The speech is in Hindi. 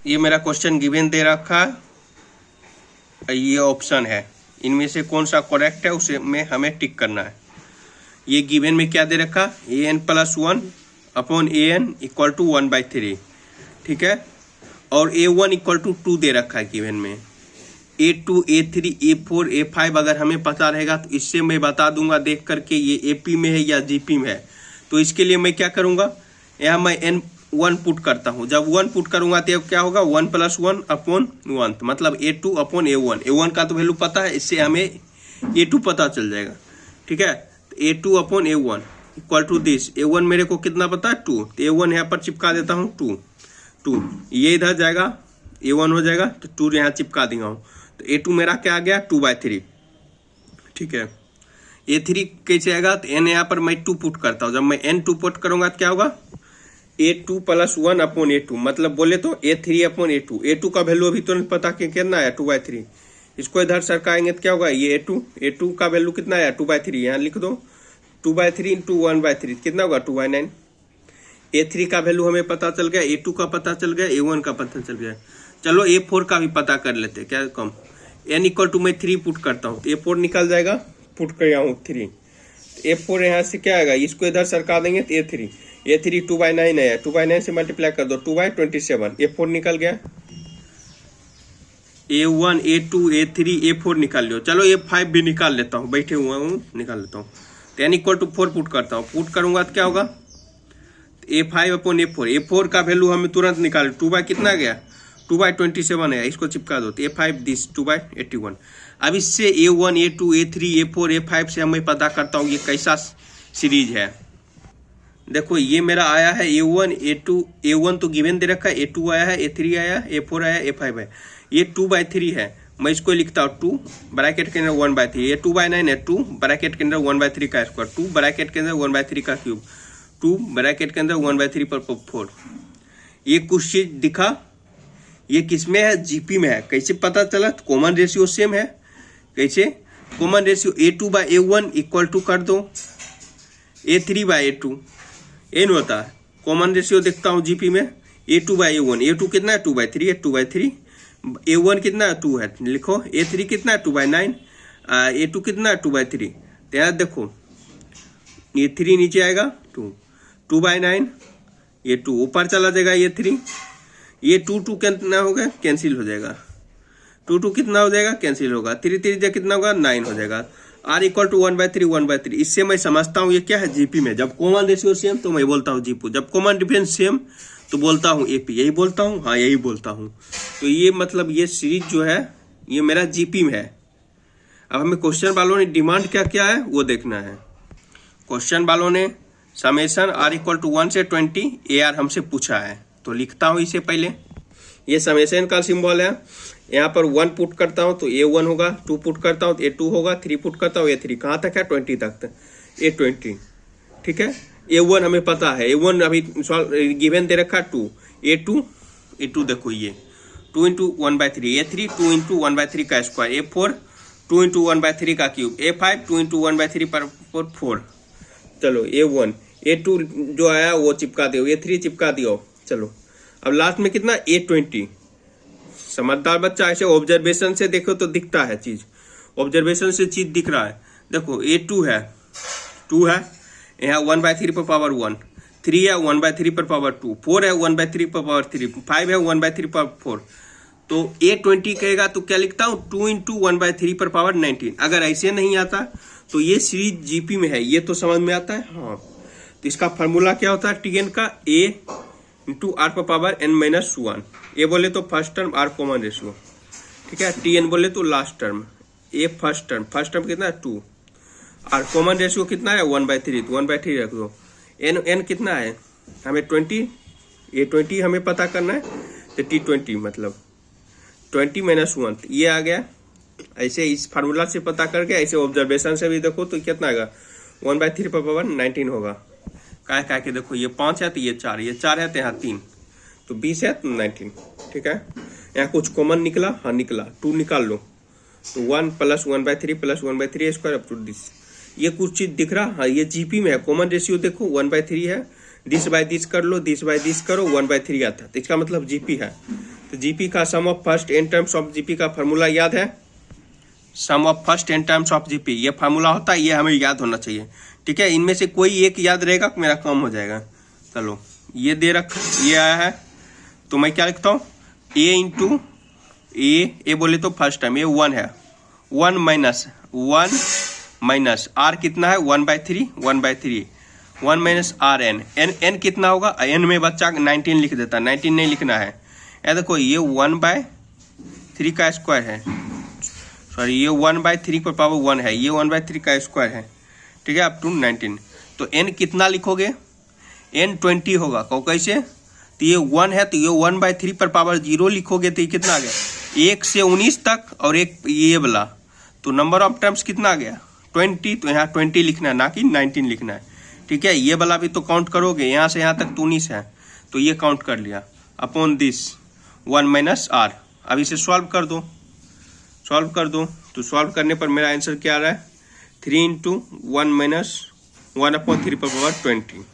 ये मेरा क्वेश्चन गिवन दे रखा है, ये ऑप्शन है, इनमें से कौन सा करेक्ट है उसे में हमें टिक करना है। ये गिवन में क्या दे रखा, an+1 upon an equal to 1/3, ठीक है। और a1 इक्वल टू 2 दे रखा है गिवन में। a2 a3 a4 a5 अगर हमें पता रहेगा तो इससे मैं बता दूंगा देख करके ये AP में है या GP में है। तो इसके लिए मैं क्या करूंगा, यहाँ मैं n1 पुट करता हूँ। जब 1 पुट करूंगा तो क्या होगा, 1+1 अपॉन 1, मतलब a2 अपॉन a1। a1 का तो वैल्यू पता है, इससे हमें a2 पता चल जाएगा, ठीक है। a2 upon a1 equal to this, a1 मेरे को कितना पता है 2, तो a1 यहाँ पर चिपका देता हूँ 2, ये इधर जाएगा a1 हो जाएगा, तो 2 यहाँ चिपका दिया हूँ। तो a2 मेरा क्या आ गया 2/3, ठीक है। a3 कैसे आएगा, तो n यहाँ पर मैं 2 पुट करता हूँ। जब मैं n2 पुट करूंगा तो क्या होगा, a2+1 अपॉन a2, मतलब बोले तो a3 अपॉन a2। a2 का वैल्यू अभी तो नहीं पता कि कितना है 2/3, इसको इधर सरकाएंगे तो क्या होगा, ये a2 का वैल्यू कितना है 2/3, यहाँ लिख दो 2/3 इंटू 1/3 कितना होगा 2/9। a3 का वैल्यू हमें पता चल गया, a2 का पता चल गया, a1 का पता चल गया। चलो a4 का भी पता कर लेते, क्या कम, n इक्वल टू मैं 3 पुट करता हूँ तो a4 निकल जाएगा, पुट कर हूँ 3, a4 यहाँ से क्या आएगा, इसको इधर सरका देंगे तो a3 2/9 है, 2/9 से मल्टीप्लाई कर दो 2/27, a4 निकल गया। a1 a2 a3 a4 निकाल लियो। चलो a5 भी निकाल लेता हूँ, बैठे हुआ हूँ निकाल लेता हूँ। तो n इक्वल टू 4 पुट करता हूँ, पुट करूंगा तो क्या होगा, a5 अपॉन a4 का वैल्यू हमें तुरंत निकाल, 2 कितना गया 2/27 है, इसको चिपका दो तो a5 दिस 2/81। अब इससे a1 a2 a3 a4 a5 से हमें पता करता हूँ ये कैसा सीरीज है। देखो ये मेरा आया है a1 a2, a1 तो गिवन दे रखा है, a2 आया है, a3 आया, a4 आया, a5 है, ये 2/3 है। मैं इसको लिखता हूँ 2 ब्रैकेट के अंदर 1/3, ये 2/9 है, 2 ब्रैकेट के अंदर 1/3 का स्क्वायर, 2 ब्रैकेट के अंदर 1/3 का क्यूब, 2 ब्रैकेट के अंदर 1/3 पर 4। ये कुछ चीज दिखा, ये किसमें है, जीपी में है। कैसे पता चला, कॉमन रेशियो सेम है। कैसे, common ratio a2/a1 equal to कर दो a3/a2, एन होता है। कॉमन रेशियो देखता हूँ जीपी में, a2/a1, a2 कितना है 2/3 है, 2/3, a1 कितना है 2 है, लिखो a3 कितना है 2/9, a2 कितना है 2/3। तो यार देखो ये 3 नीचे आएगा 2/9, ये 2 ऊपर चला जाएगा, ये 3, ये 2 कितना होगा कैंसिल हो जाएगा, 2 कितना हो जाएगा कैंसिल होगा, 3 कितना होगा 9 हो जाएगा। r इक्वल टू 1/3 इससे मैं समझता हूँ ये क्या है जीपी में। जब कॉमन रेशियो सेम तो मैं बोलता हूँ जीपू, जब कॉमन डिफरेंस सेम तो बोलता हूँ एपी, यही बोलता हूँ, हाँ यही बोलता हूँ। तो ये मतलब ये सीरीज जो है ये मेरा जीपी में है। अब हमें क्वेश्चन वालों ने डिमांड क्या क्या है वो देखना है। क्वेश्चन वालों ने समेशन r इक्वल टू 1 से 20 AR हमसे पूछा है, तो लिखता हूँ इसे पहले। ये समेशन का सिंबल है, यहाँ पर 1 पुट करता हूँ तो a1 होगा, 2 पुट करता हूँ तो a2 होगा, 3 पुट करता हूँ a3, कहाँ तक है 20 तक, a20, ठीक है। a1 हमें पता है, a1 अभी गिवन दे रखा 2, a2 देखो ये 2 इंटू 1/3, a3 2 इंटू 1/3 का स्क्वायर, a4 2 इंटू 1/3 का क्यूब, a5 2 इंटू 1/3 पर 4। चलो a1 a2 जो आया वो चिपका दियो, a3 चिपका दियो। चलो अब लास्ट में कितना a20। समझदार बच्चा ऐसे ऑब्जर्वेशन से देखो तो दिखता है चीज, ऑब्जर्वेशन से चीज दिख रहा है। देखो a2 है 2 है, यहाँ 1/3 पर पावर 1, 3 है 1/3 पर पावर 2, 4 है 1/3 पर पावर 3, 5 है 1/3 पर 4। तो a20 कहेगा तो क्या लिखता हूँ 2 इंटू 1/3 पर पावर 19। अगर ऐसे नहीं आता तो ये सीरीज जीपी में है, ये तो समझ में आता है। हाँ तो इसका फार्मूला क्या होता है tn का, a इंटू r पर पावर n-1। ए बोले तो first term, r common ratio, ठीक है। tn बोले तो last term, a first term कितना है 2, r कॉमन रेशियो कितना है 1/3, तो 1/3 रख दो। n कितना है हमें 20, a20 हमें पता करना है, तो t20 मतलब 20-1 ये आ गया। ऐसे इस फार्मूला से पता करके ऐसे ऑब्जर्वेशन से भी देखो तो कितना आएगा 1/3 पर पावर 19 होगा। क्या के देखो ये 5 है तो ये 4, ये 4 है तो यहाँ 3, तो 20 है तो 19, ठीक है। यहाँ कुछ कॉमन निकला, हाँ निकला, 2 निकाल लो तो 1 + 1/3 + 1/3 स्क्वायर अप टू दिस। ये कुछ चीज दिख रहा, हाँ ये जीपी में है। कॉमन रेशियो देखो 1/3 है, दिस बाय दिस कर लो, दिस बाय दिस करो, 1/3 आता है, तो इसका मतलब जीपी है। तो जीपी का sum of first N terms of GP का फार्मूला याद है? Sum of first N terms of GP ये फार्मूला होता है, ये हमें याद होना चाहिए। ठीक है, इनमें से कोई एक याद रहेगा मेरा काम हो जाएगा। चलो ये दे रखा, ये आया है तो मैं क्या लिखता हूँ, ए इंटू ए बोले तो फर्स्ट टाइम ये 1 है, 1 माइनस आर कितना है 1/3 1 माइनस आर एन कितना होगा, एन में बच्चा 19 लिख देता, 19 नहीं लिखना है। ये देखो ये 1/3 का स्क्वायर है, सॉरी ये 1/3 पर पावर 1 है, ये 1/3 का स्क्वायर है। ठीक है, अप टू 19। तो एन कितना लिखोगे, एन 20 होगा। कहो कैसे, तो ये 1 है तो ये 1/3 पर पावर 0 लिखोगे तो ये कितना आ गया 1 से 19 तक, और एक ये वाला तो नंबर ऑफ टर्म्स कितना आ गया 20। तो यहाँ 20 लिखना है ना कि 19 लिखना है। ठीक है, ये वाला भी तो काउंट करोगे, यहाँ से यहाँ तक 19 है तो ये काउंट कर लिया अपॉन दिस 1 माइनस आर। अब इसे सॉल्व कर दो, तो सॉल्व करने पर मेरा आंसर क्या आ रहा है 3 × 1 - 1/3 पर पावर 20।